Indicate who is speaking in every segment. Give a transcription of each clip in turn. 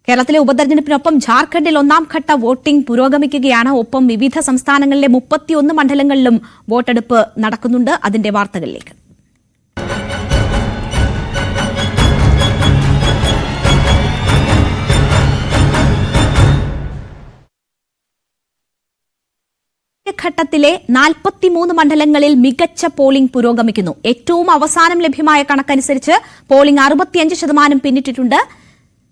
Speaker 1: കേരളത്തിലെ ഉപതെരഞ്ഞെടുപ്പിനൊപ്പം ജാർഖണ്ഡിൽ ഒന്നാം ഘട്ട വോട്ടിംഗ് പുരോഗമിക്കുകയാണ്. ഒപ്പം വിവിധ സംസ്ഥാനങ്ങളിലെ 31 മണ്ഡലങ്ങളിലും വോട്ടെടുപ്പ് നടക്കുന്നുണ്ട്. അതിന്റെ വാർത്തകളിലേക്ക്. ഘട്ടത്തിലെ 43 മണ്ഡലങ്ങളിൽ മികച്ച പോളിംഗ് പുരോഗമിക്കുന്നു. ഏറ്റവും അവസാനം ലഭ്യമായ കണക്കനുസരിച്ച് പോളിംഗ് 65% പിന്നിട്ടിട്ടുണ്ട്.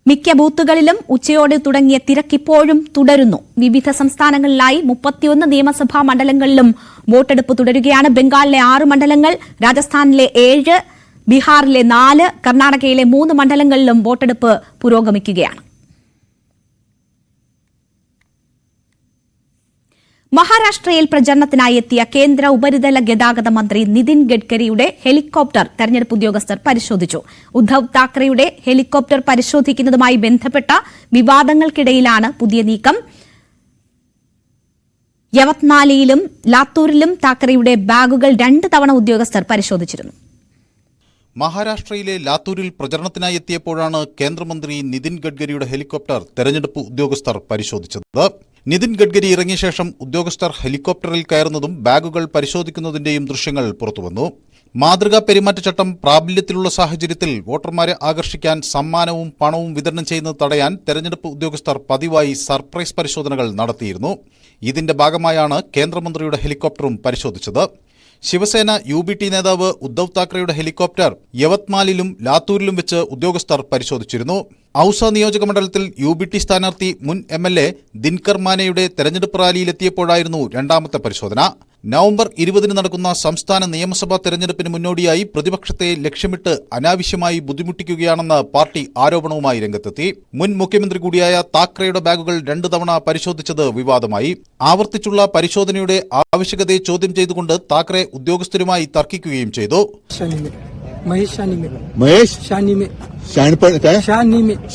Speaker 1: മിക്ക ബൂത്തുകളിലും ഉച്ചയോടെ തുടങ്ങിയ തിരക്കിപ്പോഴും തുടരുന്നു. വിവിധ സംസ്ഥാനങ്ങളിലായി 31 നിയമസഭാ മണ്ഡലങ്ങളിലും വോട്ടെടുപ്പ് തുടരുകയാണ്. ബംഗാളിലെ 6 മണ്ഡലങ്ങൾ, രാജസ്ഥാനിലെ 7, ബീഹാറിലെ 4, കർണാടകയിലെ 3 മണ്ഡലങ്ങളിലും വോട്ടെടുപ്പ് പുരോഗമിക്കുകയാണ്. മഹാരാഷ്ട്രയിൽ പ്രചരണത്തിനായി എത്തിയ കേന്ദ്ര ഉപരിതല ഗതാഗത മന്ത്രി നിതിൻ ഗഡ്കരിയുടെ ഹെലികോപ്റ്റർ തെരഞ്ഞെടുപ്പ് ഉദ്യോഗസ്ഥർ പരിശോധിച്ചു. ഉദ്ധവ് താക്കറെയുടെ ഹെലികോപ്റ്റർ പരിശോധിക്കുന്നതുമായി ബന്ധപ്പെട്ട വിവാദങ്ങൾക്കിടയിലാണ് പുതിയ നീക്കം. യവത്മാലിയിലും ലാത്തൂരിലും താക്കറെയുടെ ബാഗുകൾ 2 തവണ ഉദ്യോഗസ്ഥർ പരിശോധിച്ചിരുന്നു.
Speaker 2: മഹാരാഷ്ട്രയിലെ ലാത്തൂരിൽ പ്രചരണത്തിനായി എത്തിയപ്പോഴാണ് കേന്ദ്രമന്ത്രി നിതിൻ ഗഡ്കരിയുടെ ഹെലികോപ്റ്റർ തെരഞ്ഞെടുപ്പ് ഉദ്യോഗസ്ഥർ പരിശോധിച്ചത്. നിതിൻ ഗഡ്കരി ഇറങ്ങിയ ശേഷം ഉദ്യോഗസ്ഥർ ഹെലികോപ്റ്ററിൽ കയറുന്നതും ബാഗുകൾ പരിശോധിക്കുന്നതിന്റെയും ദൃശ്യങ്ങൾ പുറത്തുവന്നു. മാതൃകാ പെരുമാറ്റച്ചട്ടം പ്രാബല്യത്തിലുള്ള സാഹചര്യത്തിൽ വോട്ടർമാരെ ആകർഷിക്കാൻ സമ്മാനവും പണവും വിതരണം ചെയ്യുന്നത് തടയാൻ തെരഞ്ഞെടുപ്പ് ഉദ്യോഗസ്ഥർ പതിവായി സർപ്രൈസ് പരിശോധനകൾ നടത്തിയിരുന്നു. ഇതിന്റെ ഭാഗമായാണ് കേന്ദ്രമന്ത്രിയുടെ ഹെലികോപ്റ്ററും പരിശോധിച്ചത്. ശിവസേന UBT നേതാവ് ഉദ്ധവ് താക്കറെയുടെ ഹെലികോപ്റ്റർ യവത്മാലിലും ലാത്തൂരിലും വെച്ച് ഉദ്യോഗസ്ഥർ പരിശോധിച്ചിരുന്നു. ഔസ നിയോജക മണ്ഡലത്തിൽ UBT സ്ഥാനാർത്ഥി മുൻ MLA ദിൻകർ മാനെയുടെ തെരഞ്ഞെടുപ്പ് റാലിയിലെത്തിയപ്പോഴായിരുന്നു രണ്ടാമത്തെ പരിശോധന. നവംബർ 20 നടക്കുന്ന സംസ്ഥാന നിയമസഭാ തെരഞ്ഞെടുപ്പിന് മുന്നോടിയായി പ്രതിപക്ഷത്തെ ലക്ഷ്യമിട്ട് അനാവശ്യമായി ബുദ്ധിമുട്ടിക്കുകയാണെന്ന് പാർട്ടി ആരോപണവുമായി രംഗത്തെത്തി. മുൻ മുഖ്യമന്ത്രി കൂടിയായ താക്കറെയുടെ ബാഗുകൾ 2 തവണ പരിശോധിച്ചത് വിവാദമായി. ആവർത്തിച്ചുള്ള പരിശോധനയുടെ ആവശ്യകതയെ ചോദ്യം ചെയ്തുകൊണ്ട് താക്കറെ ഉദ്യോഗസ്ഥരുമായി തർക്കിക്കുകയും ചെയ്തു.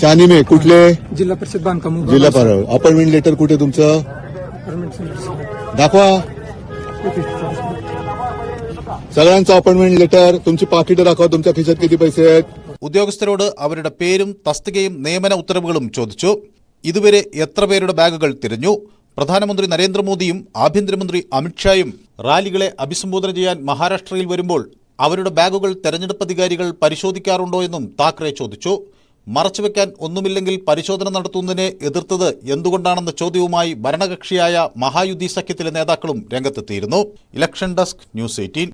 Speaker 3: शानी में कुठले जिल्हा परिषद बांधकाम जिल्हा अपॉइंटमेंट लेटर कुठे तुमचं दाखवा. सगळ्यांचं अपॉइंटमेंट लेटर तुमची पाकिट दाखवा. तुमच्या खिशात किती पैसे आहेत.
Speaker 2: ഉദ്യോഗസ്ഥരോട് അവരുടെ പേരും തസ്തികയും നിയമന ഉത്തരവുകളും ചോദിച്ചു. ഇതുവരെ എത്ര പേരുടെ ബാഗുകൾ തിരഞ്ഞു? പ്രധാനമന്ത്രി നരേന്ദ്രമോദിയും ആഭ്യന്തരമന്ത്രി അമിത്ഷായും റാലികളെ അഭിസംബോധന ചെയ്യാൻ മഹാരാഷ്ട്രയിൽ വരുമ്പോൾ അവരുടെ ബാഗുകൾ തെരഞ്ഞെടുപ്പ് അധികാരികൾ പരിശോധിക്കാറുണ്ടോ എന്നും താക്കറെ ചോദിച്ചു. മറച്ചുവെക്കാൻ ഒന്നുമില്ലെങ്കിൽ പരിശോധന നടത്തുന്നതിനെ എതിർത്തത് എന്തുകൊണ്ടാണെന്ന ചോദ്യവുമായി ഭരണകക്ഷിയായ മഹായുതി സഖ്യത്തിലെ നേതാക്കളും രംഗത്തെത്തിയിരുന്നു. Election desk, news 18.